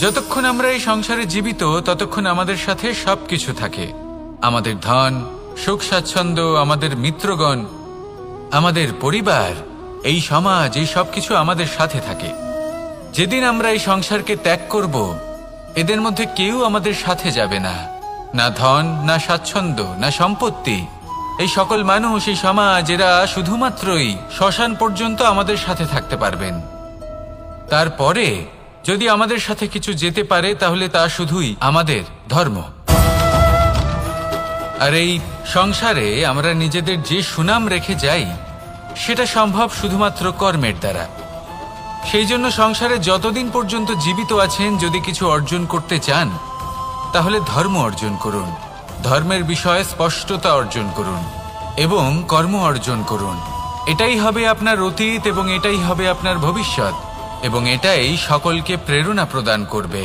যতক্ষণ আমরা এই সংসারে জীবিত ততক্ষণ আমাদের সাথে সবকিছু থাকে। আমাদের ধন, সুখ স্বাচ্ছন্দ্য, আমাদের মিত্রগণ, আমাদের পরিবার, এই সমাজ, এই সবকিছু আমাদের সাথে থাকে। যেদিন আমরা এই সংসারকে ত্যাগ করব, এদের মধ্যে কেউ আমাদের সাথে যাবে না। না ধন, না স্বাচ্ছন্দ্য, না সম্পত্তি। এই সকল মানুষ, এই সমাজ, এরা শুধুমাত্রই শ্মশান পর্যন্ত আমাদের সাথে থাকতে পারবেন। তারপরে যদি আমাদের সাথে কিছু যেতে পারে তাহলে তা শুধুই আমাদের ধর্ম। আর এই সংসারে আমরা নিজেদের যে সুনাম রেখে যাই সেটা সম্ভব শুধুমাত্র কর্মের দ্বারা। সেই জন্য সংসারে যতদিন পর্যন্ত জীবিত আছেন, যদি কিছু অর্জন করতে চান তাহলে ধর্ম অর্জন করুন, ধর্মের বিষয়ে স্পষ্টতা অর্জন করুন এবং কর্ম অর্জন করুন। এটাই হবে আপনার অতীত এবং এটাই হবে আপনার ভবিষ্যৎ, এবং এটাই সকলকে প্রেরণা প্রদান করবে।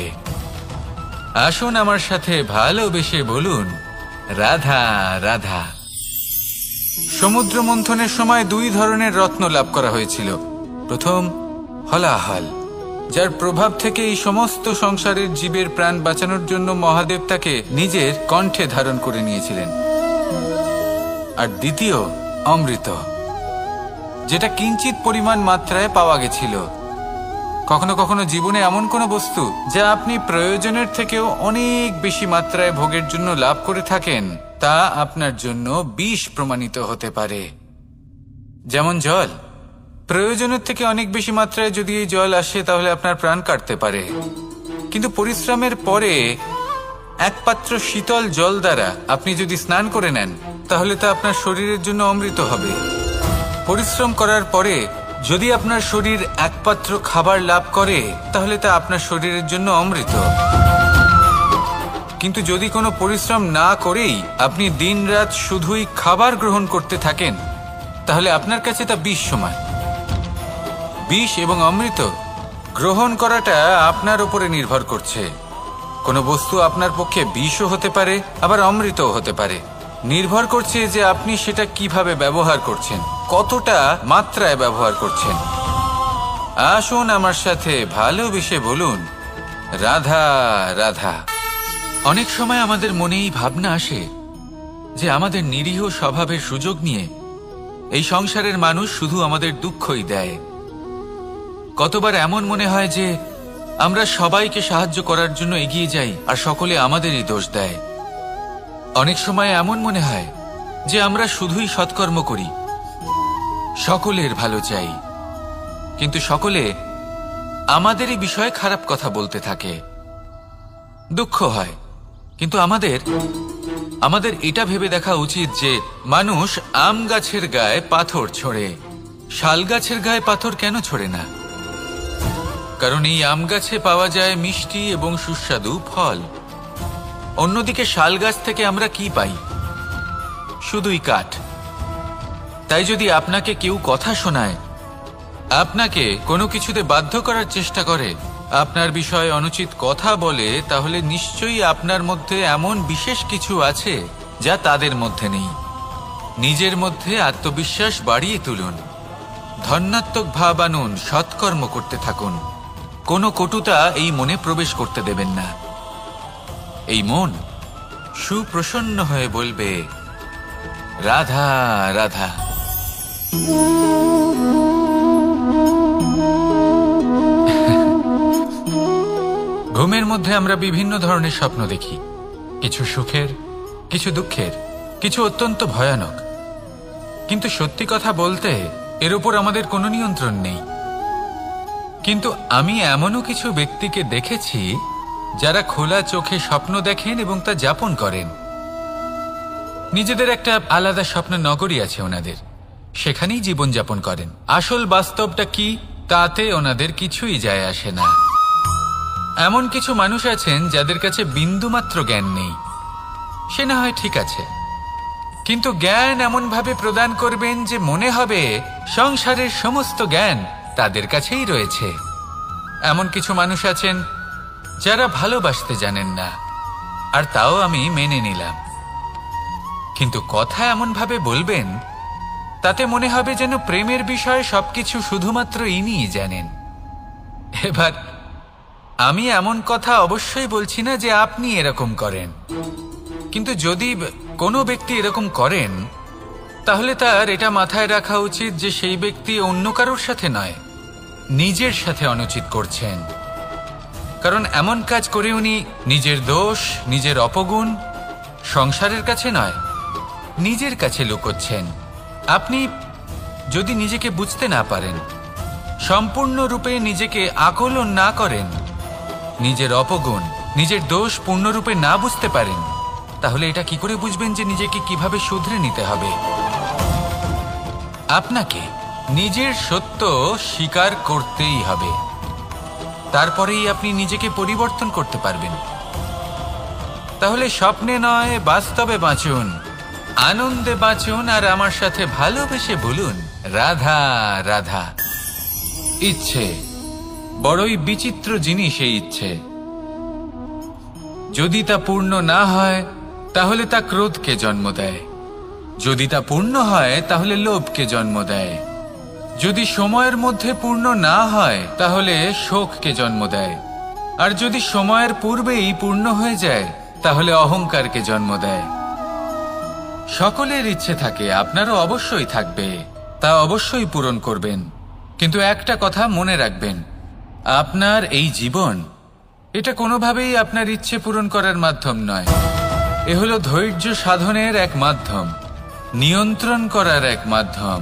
আসুন আমার সাথে ভালোবেসে বলুন, রাধা রাধা। সমুদ্র মন্থনের সময় দুই ধরনের রত্ন লাভ করা হয়েছিল। প্রথম হলাহল, যার প্রভাব থেকে এই সমস্ত সংসারের জীবের প্রাণ বাঁচানোর জন্য মহাদেব তাকে নিজের কণ্ঠে ধারণ করে নিয়েছিলেন। আর দ্বিতীয় অমৃত, যেটা কিঞ্চিত পরিমাণ মাত্রায় পাওয়া গেছিল। কখনো কখনো জীবনে এমন কোনো বস্তু যা আপনি প্রয়োজনের থেকেও অনেক বেশি মাত্রায় ভোগের জন্য লাভ করে থাকেন, তা আপনার জন্য বিষ প্রমাণিত হতে পারে। যেমন জল, প্রয়োজনের থেকে অনেক বেশি মাত্রায় যদি এই জল আসে তাহলে আপনার প্রাণ কাটতে পারে। কিন্তু পরিশ্রমের পরে এক পাত্র শীতল জল দ্বারা আপনি যদি স্নান করে নেন তাহলে তা আপনার শরীরের জন্য অমৃত হবে। পরিশ্রম করার পরে যদি আপনার শরীর এক পাত্র খাবার লাভ করে তাহলে তা আপনার শরীরের জন্য অমৃত। কিন্তু যদি কোনো পরিশ্রম না করেই আপনি দিনরাত শুধুই খাবার গ্রহণ করতে থাকেন তাহলে আপনার কাছে তা বিষ সমান। বিষ এবং অমৃত গ্রহণ করাটা আপনার উপরে নির্ভর করছে। কোনো বস্তু আপনার পক্ষে বিষও হতে পারে, আবার অমৃতও হতে পারে। নির্ভর করছে যে আপনি সেটা কিভাবে ব্যবহার করছেন, কতটা মাত্রায় ব্যবহার করছেন। আসুন আমার সাথে ভালোবেসে বলুন, রাধা রাধা। অনেক সময় আমাদের মনে এই ভাবনা আসে যে আমাদের নিরীহ স্বভাবের সুযোগ নিয়ে এই সংসারের মানুষ শুধু আমাদের দুঃখই দেয়। কতবার এমন মনে হয় যে আমরা সবাইকে সাহায্য করার জন্য এগিয়ে যাই আর সকলে আমাদেরই দোষ দেয়। অনেক সময় এমন মনে হয় যে আমরা শুধুই সৎকর্ম করি, সকলের ভালো চাই, কিন্তু সকলে আমাদেরই বিষয়ে খারাপ কথা বলতে থাকে। দুঃখ হয়, কিন্তু আমাদের এটা ভেবে দেখা উচিত যে মানুষ আম গাছের গায়ে পাথর ছোড়ে, শাল গাছের গায়ে পাথর কেন ছোড়ে না? কারণ এই আম গাছে পাওয়া যায় মিষ্টি এবং সুস্বাদু ফল। অন্যদিকে শাল গাছ থেকে আমরা কি পাই? শুধুই কাঠ। তাই যদি আপনাকে কেউ কথা শোনায়, আপনাকে কোনো কিছুতে বাধ্য করার চেষ্টা করে, আপনার বিষয়ে অনুচিত কথা বলে, তাহলে নিশ্চয়ই আপনার মধ্যে এমন বিশেষ কিছু আছে যা তাদের মধ্যে নেই। নিজের মধ্যে আত্মবিশ্বাস বাড়িয়ে তুলুন, ধন্যাত্মক ভাব আনুন, সৎকর্ম করতে থাকুন। কোনো কটুতা এই মনে প্রবেশ করতে দেবেন না। এই মন সুপ্রসন্ন হয়ে বলবে, রাধা রাধা। ঘুমের মধ্যে আমরা বিভিন্ন ধরনের স্বপ্ন দেখি, কিছু সুখের, কিছু দুঃখের, কিছু অত্যন্ত ভয়ানক। কিন্তু সত্যি কথা বলতে এর উপর আমাদের কোনো নিয়ন্ত্রণ নেই। কিন্তু আমি এমনও কিছু ব্যক্তিকে দেখেছি যারা খোলা চোখে স্বপ্ন দেখেন এবং তা যাপন করেন। নিজেদের একটা আলাদা স্বপ্ন নগরী আছে ওনাদের, সেখানেই জীবন যাপন করেন। আসল বাস্তবটা কি তাতে ওনাদের কিছুই যায় আসে না। এমন কিছু মানুষ আছেন যাদের কাছে বিন্দুমাত্র জ্ঞান নেই, সে না হয় ঠিক আছে, কিন্তু জ্ঞান এমনভাবে প্রদান করবেন যে মনে হবে সংসারের সমস্ত জ্ঞান তাদের কাছেই রয়েছে। এমন কিছু মানুষ আছেন যারা ভালোবাসতে জানেন না, আর তাও আমি মেনে নিলাম। কিন্তু কথা এমনভাবে বলবেন তাতে মনে হবে যেন প্রেমের বিষয়ে সবকিছু শুধুমাত্র ইনিই জানেন। এবার আমি এমন কথা অবশ্যই বলছি না যে আপনি এরকম করেন, কিন্তু যদি কোনো ব্যক্তি এরকম করেন তাহলে তার এটা মাথায় রাখা উচিত যে সেই ব্যক্তি অন্য কারোর সাথে নয়, নিজের সাথে অনুচিত করছেন। কারণ এমন কাজ করে উনি নিজের দোষ, নিজের অপগুণ সংসারের কাছে নয়, নিজের কাছে লুকোচ্ছেন। আপনি যদি নিজেকে বুঝতে না পারেন, সম্পূর্ণরূপে নিজেকে আকলন না করেন, নিজের অপগুণ, নিজের দোষ পূর্ণরূপে না বুঝতে পারেন, তাহলে এটা কি করে বুঝবেন যে নিজেকে কিভাবে শুধরে নিতে হবে? আপনাকে নিজের সত্য স্বীকার করতেই হবে, তারপরেই আপনি নিজেকে পরিবর্তন করতে পারবেন। তাহলে স্বপ্নে নয়, বাস্তবে বাঁচুন, আনন্দে বাঁচুন, আর আমার সাথে ভালোবেসে বলুন রাধা রাধা। ইচ্ছে বড়ই বিচিত্র জিনিস। এই ইচ্ছে যদি তা পূর্ণ না হয় তাহলে তা ক্রোধকে জন্ম দেয়, যদি তা পূর্ণ হয় তাহলে লোভকে জন্ম দেয়, যদি সময়ের মধ্যে পূর্ণ না হয় তাহলে শোককে জন্ম দেয়, আর যদি সময়ের পূর্বেই পূর্ণ হয়ে যায় তাহলে অহংকারকে জন্ম দেয়। সকলের ইচ্ছে থাকে, আপনারও অবশ্যই থাকবে, তা অবশ্যই পূরণ করবেন। কিন্তু একটা কথা মনে রাখবেন, আপনার এই জীবন এটা কোনোভাবেই আপনার ইচ্ছে পূরণ করার মাধ্যম নয়। এ হলো ধৈর্য সাধনের এক মাধ্যম, নিয়ন্ত্রণ করার এক মাধ্যম।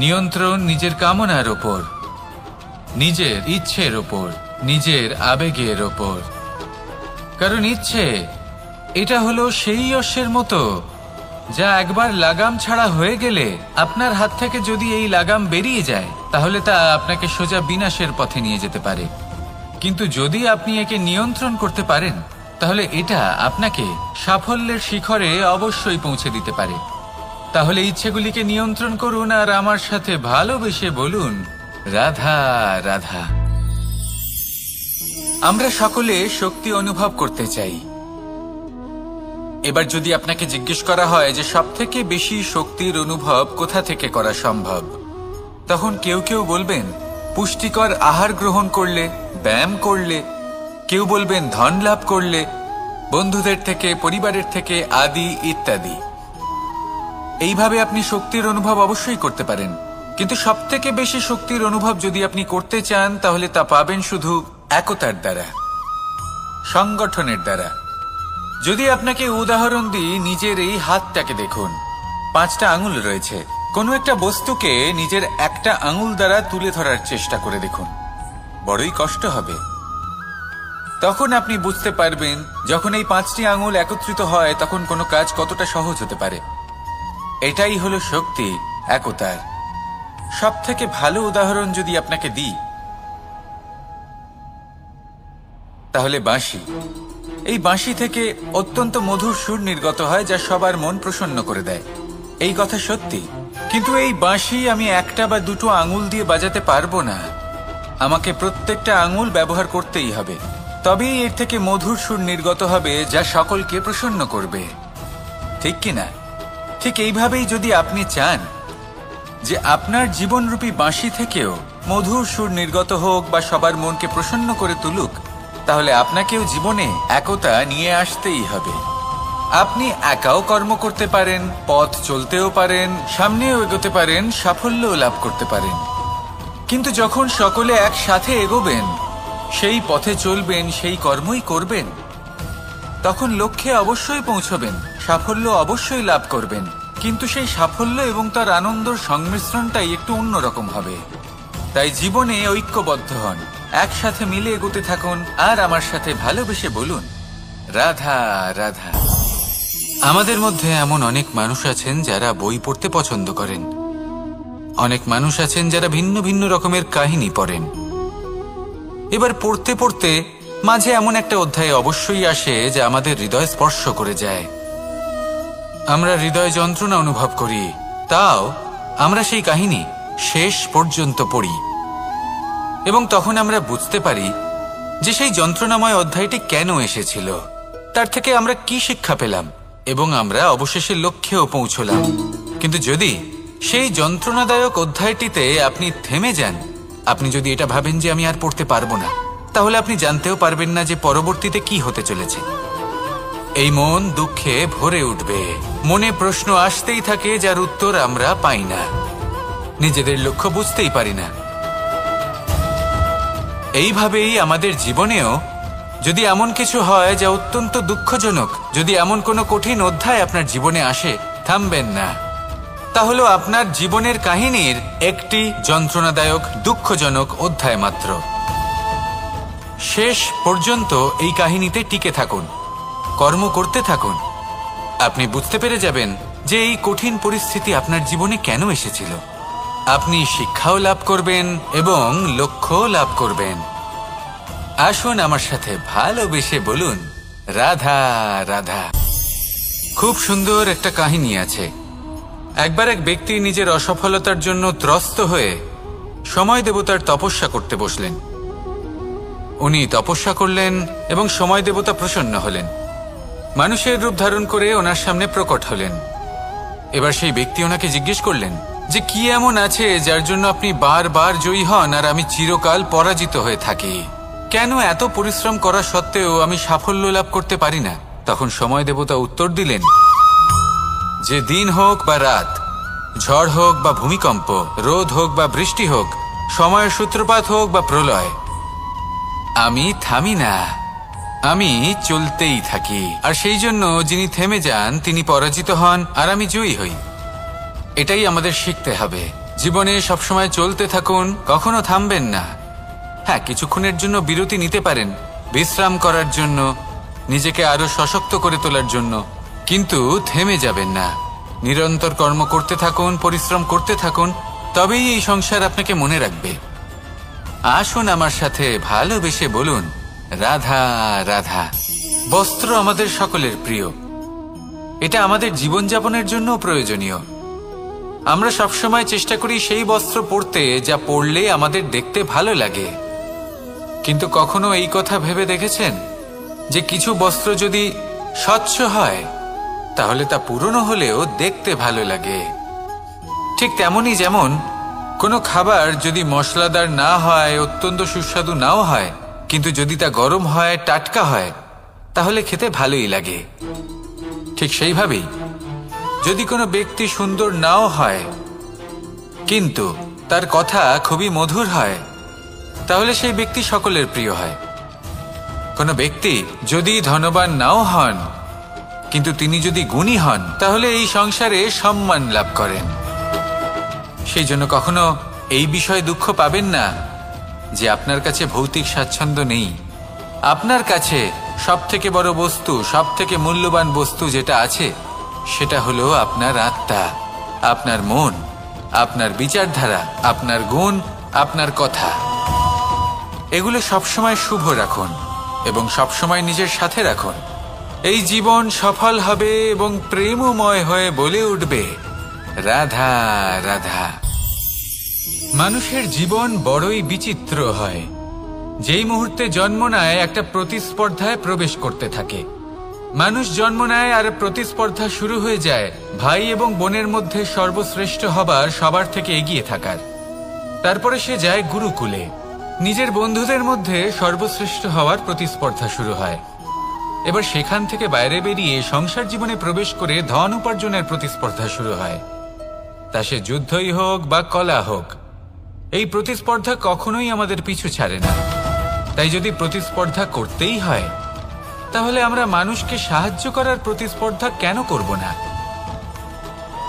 নিয়ন্ত্রণ নিজের কামনার ওপর, নিজের ইচ্ছের ওপর, নিজের আবেগের ওপর। কারণ ইচ্ছে এটা হলো সেই অশ্বের মতো যা একবার লাগাম ছাড়া হয়ে গেলে, আপনার হাত থেকে যদি এই লাগাম বেরিয়ে যায় তাহলে তা আপনাকে সোজা বিনাশের পথে নিয়ে যেতে পারে। কিন্তু যদি আপনি একে নিয়ন্ত্রণ করতে পারেন তাহলে এটা আপনাকে সাফল্যের শিখরে অবশ্যই পৌঁছে দিতে পারে। তাহলে ইচ্ছেগুলিকে নিয়ন্ত্রণ করুন আর আমার সাথে ভালোবেসে বলুন রাধা রাধা। আমরা সকলে শক্তি অনুভব করতে চাই। এবার যদি আপনাকে জিজ্ঞেস করা হয় যে সবথেকে বেশি শক্তির অনুভব কোথা থেকে করা সম্ভব, তখন কেউ কেউ বলবেন পুষ্টিকর আহার গ্রহণ করলে, ব্যায়াম করলে, কেউ বলবেন ধন লাভ করলে, বন্ধুদের থেকে, পরিবারের থেকে, আদি ইত্যাদি। এইভাবে আপনি শক্তির অনুভব অবশ্যই করতে পারেন, কিন্তু সবথেকে বেশি শক্তির অনুভব যদি আপনি করতে চান তাহলে তা পাবেন শুধু একতার দ্বারা, সংগঠনের দ্বারা। যদি আপনাকে উদাহরণ দিই, নিজের এই হাতটাকে দেখুন, 5টা আঙুল রয়েছে। কোনো একটা বস্তুকে নিজের একটা আঙুল দ্বারা তুলে ধরার চেষ্টা করে দেখুন, বড়ই কষ্ট হবে। তখন আপনি বুঝতে পারবেন যখন এই 5টি আঙুল একত্রিত হয় তখন কোনো কাজ কতটা সহজ হতে পারে। এটাই হলো শক্তি, একতার। সবথেকে ভালো উদাহরণ যদি আপনাকে দিই তাহলে বাঁশি। এই বাঁশি থেকে অত্যন্ত মধুর সুর নির্গত হয় যা সবার মন প্রসন্ন করে দেয়। এই কথা সত্যি, কিন্তু এই বাঁশি আমি একটা বা দুটো আঙুল দিয়ে বাজাতে পারবো না। আমাকে প্রত্যেকটা আঙুল ব্যবহার করতেই হবে, তবেই এর থেকে মধুর সুর নির্গত হবে যা সকলকে প্রসন্ন করবে, ঠিক কিনা? ঠিক এইভাবেই যদি আপনি চান যে আপনার জীবনরূপী বাঁশি থেকেও মধুর সুর নির্গত হোক বা সবার মনকে প্রসন্ন করে তুলুক, তাহলে আপনাকেও জীবনে একতা নিয়ে আসতেই হবে। আপনি একাও কর্ম করতে পারেন, পথ চলতেও পারেন, সামনেও এগোতে পারেন, সাফল্যও লাভ করতে পারেন। কিন্তু যখন সকলে একসাথে এগোবেন, সেই পথে চলবেন, সেই কর্মই করবেন, তখন লক্ষ্যে অবশ্যই পৌঁছবেন, সাফল্য অবশ্যই লাভ করবেন। কিন্তু সেই সাফল্য এবং তার আনন্দর সংমিশ্রণটাই একটু অন্যরকম হবে। তাই জীবনে ঐক্যবদ্ধ হন, একসাথে মিলে এগোতে থাকুন, আর আমার সাথে ভালোবেসে বলুন রাধা রাধা। আমাদের মধ্যে এমন অনেক মানুষ আছেন যারা বই পড়তে পছন্দ করেন, অনেক মানুষ আছেন যারা ভিন্ন ভিন্ন রকমের কাহিনী পড়েন। এবার পড়তে পড়তে মাঝে এমন একটা অধ্যায় অবশ্যই আসে যা আমাদের হৃদয় স্পর্শ করে যায়। আমরা হৃদয় যন্ত্রণা অনুভব করি, তাও আমরা সেই কাহিনী শেষ পর্যন্ত পড়ি এবং তখন আমরা বুঝতে পারি যে সেই যন্ত্রণাময় অধ্যায়টি কেন এসেছিল, তার থেকে আমরা কি শিক্ষা পেলাম, এবং আমরা অবশেষে লক্ষ্যেও পৌঁছলাম। কিন্তু যদি সেই যন্ত্রণাদায়ক অধ্যায়টিতে আপনি থেমে যান, আপনি যদি এটা ভাবেন যে আমি আর পড়তে পারবো না, তাহলে আপনি জানতেও পারবেন না যে পরবর্তীতে কি হতে চলেছে। এই মন দুঃখে ভরে উঠবে, মনে প্রশ্ন আসতেই থাকে যার উত্তর আমরা পাই না, নিজেদের লক্ষ্য বুঝতেই পারি না। এইভাবেই আমাদের জীবনেও যদি এমন কিছু হয় যা অত্যন্ত দুঃখজনক, যদি এমন কোনো কঠিন অধ্যায় আপনার জীবনে আসে, থামবেন না। তা হলো আপনার জীবনের কাহিনীর একটি যন্ত্রণাদায়ক দুঃখজনক অধ্যায় মাত্র। শেষ পর্যন্ত এই কাহিনীতে টিকে থাকুন, কর্ম করতে থাকুন। আপনি বুঝতে পেরে যাবেন যে এই কঠিন পরিস্থিতি আপনার জীবনে কেন এসেছিল। আপনি শিক্ষাও লাভ করবেন এবং লক্ষ্যও লাভ করবেন। আসুন আমার সাথে ভালোবেসে বলুন, রাধা রাধা। খুব সুন্দর একটা কাহিনী আছে। একবার এক ব্যক্তি নিজের অসফলতার জন্য ত্রস্ত হয়ে সময় দেবতার তপস্যা করতে বসলেন। উনি তপস্যা করলেন এবং সময় দেবতা প্রসন্ন হলেন, মানুষের রূপ ধারণ করে ওনার সামনে প্রকট হলেন। এবার সেই ব্যক্তি ওনাকে জিজ্ঞেস করলেন যে কি এমন আছে যার জন্য আপনি বারবার জয়ী হন আর আমি চিরকাল পরাজিত হয়ে থাকি? কেন এত পরিশ্রম করা সত্ত্বেও আমি সাফল্য লাভ করতে পারি না? তখন সময় দেবতা উত্তর দিলেন যে দিন হোক বা রাত, ঝড় হোক বা ভূমিকম্প, রোদ হোক বা বৃষ্টি হোক, সময়ের সূত্রপাত হোক বা প্রলয়, আমি থামি না, আমি চলতেই থাকি। আর সেই জন্য যিনি থেমে যান তিনি পরাজিত হন আর আমি জয়ী হই। এটাই আমাদের শিখতে হবে। জীবনে সবসময় চলতে থাকুন, কখনো থামবেন না। হ্যাঁ, কিছুক্ষণের জন্য বিরতি নিতে পারেন, বিশ্রাম করার জন্য, নিজেকে আরো সশক্ত করে তোলার জন্য, কিন্তু থেমে যাবেন না। নিরন্তর কর্ম করতে থাকুন, পরিশ্রম করতে থাকুন, তবেই এই সংসার আপনাকে মনে রাখবে। আসুন আমার সাথে ভালোবেসে বলুন, রাধা রাধা। বস্ত্র আমাদের সকলের প্রিয়, এটা আমাদের জীবনযাপনের জন্য প্রয়োজনীয়। আমরা সবসময় চেষ্টা করি সেই বস্ত্র পরতে যা পরলে আমাদের দেখতে ভালো লাগে। কিন্তু কখনো এই কথা ভেবে দেখেছেন যে কিছু বস্ত্র যদি স্বচ্ছ হয় তাহলে তা পুরনো হলেও দেখতে ভালো লাগে? ঠিক তেমনই যেমন কোনো খাবার যদি মশলাদার না হয়, অত্যন্ত সুস্বাদু নাও হয়, কিন্তু যদি তা গরম হয়, টাটকা হয়, তাহলে খেতে ভালোই লাগে। ঠিক সেইভাবেই যদি কোনো ব্যক্তি সুন্দর নাও হয় কিন্তু তার কথা খুবই মধুর হয়, তাহলে সেই ব্যক্তি সকলের প্রিয় হয়। কোনো ব্যক্তি যদি ধনবান নাও হন কিন্তু তিনি যদি গুণী হন, তাহলে এই সংসারে সম্মান লাভ করেন। সেই জন্য কখনো এই বিষয়ে দুঃখ পাবেন না যে আপনার কাছে ভৌতিক স্বাচ্ছন্দ্য নেই। আপনার কাছে সব থেকে বড় বস্তু, সব থেকে মূল্যবান বস্তু যেটা আছে সেটা হলো আপনার আত্মা, আপনার মন, আপনার বিচারধারা, আপনার গুণ, আপনার কথা। এগুলো সবসময় শুভ রাখুন এবং সবসময় নিজের সাথে রাখুন। এই জীবন সফল হবে এবং প্রেমময় হয়ে বলে উঠবে, রাধা রাধা। মানুষের জীবন বড়ই বিচিত্র হয়। যেই মুহূর্তে জন্ম নেয় একটা প্রতিস্পর্ধায় প্রবেশ করতে থাকে। মানুষ জন্ম নেয় আর প্রতিস্পর্ধা শুরু হয়ে যায় ভাই এবং বোনের মধ্যে সর্বশ্রেষ্ঠ হবার, সবার থেকে এগিয়ে থাকার। তারপরে সে যায় গুরুকুলে। নিজের বন্ধুদের মধ্যে সর্বশ্রেষ্ঠ হওয়ার প্রতিস্পর্ধা শুরু হয়। এবার সেখান থেকে বাইরে বেরিয়ে সংসার জীবনে প্রবেশ করে ধন উপার্জনের প্রতিস্পর্ধা শুরু হয়। তা সে যুদ্ধই হোক বা কলা হোক, এই প্রতিস্পর্ধা কখনোই আমাদের পিছু ছাড়ে না। তাই যদি প্রতিস্পর্ধা করতেই হয় তাহলে আমরা মানুষকে সাহায্য করার প্রতিস্পর্ধা কেন করব না?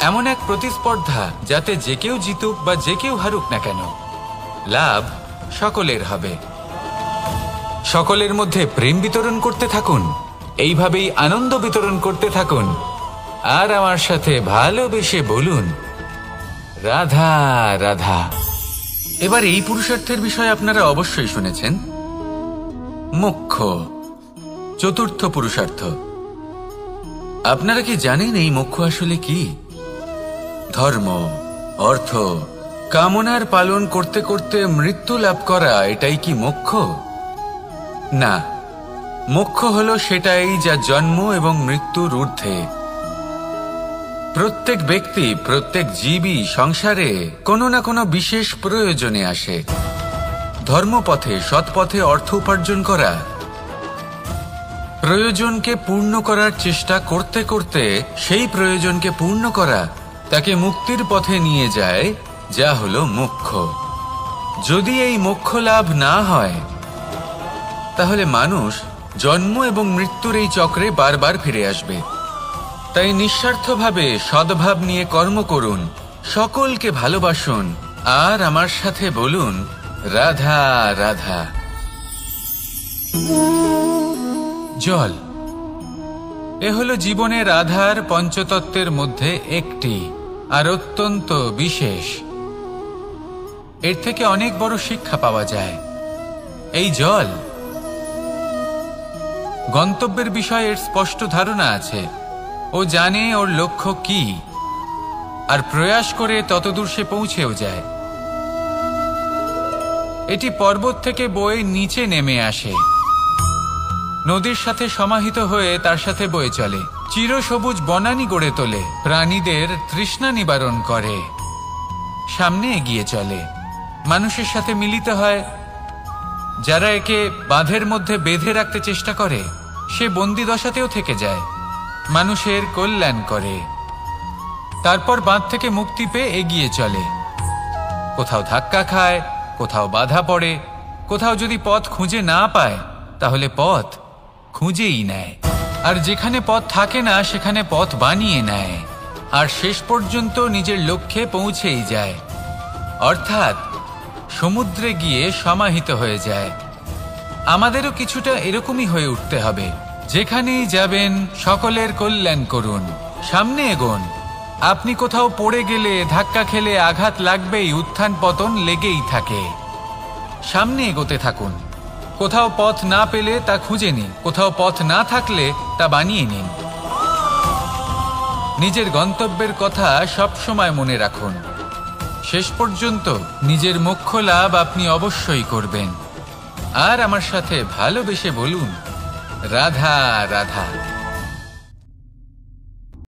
এমন এক প্রতিস্পর্ধা যাতে যে কেউ জিতুক বা যে কেউ হারুক না কেন, লাভ সকলের হবে। সকলের মধ্যে প্রেম বিতরণ করতে থাকুন, এইভাবেই আনন্দ বিতরণ করতে থাকুন। আর আমার সাথে ভালোবেসে বলুন, রাধা রাধা। এবার এই পুরুষার্থের বিষয়ে আপনারা অবশ্যই শুনেছেন, মোক্ষ, চতুর্থ পুরুষার্থ। আপনারা কি জানেন এই মোক্ষ আসলে কি? ধর্ম, অর্থ, কামনার পালন করতে করতে মৃত্যু লাভ করা, এটাই কি মোক্ষ? না, মোক্ষ হলো সেটাই যা জন্ম এবং মৃত্যুর ঊর্ধ্বে। প্রত্যেক ব্যক্তি, প্রত্যেক জীবই সংসারে কোনো না কোনো বিশেষ প্রয়োজনে আসে। ধর্মপথে সৎপথে অর্থ উপার্জন করা, প্রয়োজনকে পূর্ণ করার চেষ্টা করতে করতে সেই প্রয়োজনকে পূর্ণ করা তাকে মুক্তির পথে নিয়ে যায়, যা হলো মোক্ষ। যদি এই মোক্ষ লাভ না হয় তাহলে মানুষ জন্ম এবং মৃত্যুর এই চক্রে বারবার ফিরে আসবে। তাই নিঃস্বার্থভাবে সদ্ভাব নিয়ে কর্ম করুন, সকলকে ভালোবাসুন, আর আমার সাথে বলুন রাধা রাধা। জল এ হলো জীবনের আধার, পঞ্চতত্ত্বের মধ্যে একটি, আর অত্যন্ত বিশেষ। এর থেকে অনেক বড় শিক্ষা পাওয়া যায়। এই জল গন্তব্যের বিষয়ে এর স্পষ্ট ধারণা আছে। ও জানে ওর লক্ষ্য কি, আর প্রয়াস করে ততদূর সে পৌঁছেও যায়। এটি পর্বত থেকে বয়ে নিচে নেমে আসে, নদীর সাথে সমাহিত হয়ে তার সাথে বয়ে চলে, চিরসবুজ বনানী গড়ে তোলে, প্রাণীদের তৃষ্ণা নিবারণ করে, সামনে এগিয়ে চলে, মানুষের সাথে মিলিত হয়। যারা একে বাঁধের মধ্যে বেঁধে রাখতে চেষ্টা করে সে বন্দি দশাতেও থেকে যায়, মানুষের কল্যাণ করে। তারপর বাঁধ থেকে মুক্তি পেয়ে এগিয়ে চলে, কোথাও ধাক্কা খায়, কোথাও বাধা পড়ে, কোথাও যদি পথ খুঁজে না পায় তাহলে পথ খুঁজেই নেয়, আর যেখানে পথ থাকে না সেখানে পথ বানিয়ে নেয়, আর শেষ পর্যন্ত নিজের লক্ষ্যে পৌঁছেই যায়, অর্থাৎ সমুদ্রে গিয়ে সমাহিত হয়ে যায়। আমাদেরও কিছুটা এরকমই হয়ে উঠতে হবে। যেখানেই যাবেন সকলের কল্যাণ করুন, সামনে এগোন। আপনি কোথাও পড়ে গেলে, ধাক্কা খেলে আঘাত লাগবেই, উত্থান পতন লেগেই থাকে। সামনে এগোতে থাকুন। কোথাও পথ না পেলে তা খুঁজে নিন, কোথাও পথ না থাকলে তা বানিয়ে নিন। নিজের গন্তব্যের কথা সব সময় মনে রাখুন। শেষ পর্যন্ত নিজের মোক্ষ লাভ আপনি অবশ্যই করবেন। আর আমার সাথে ভালোবেসে বলুন রাধা রাধা।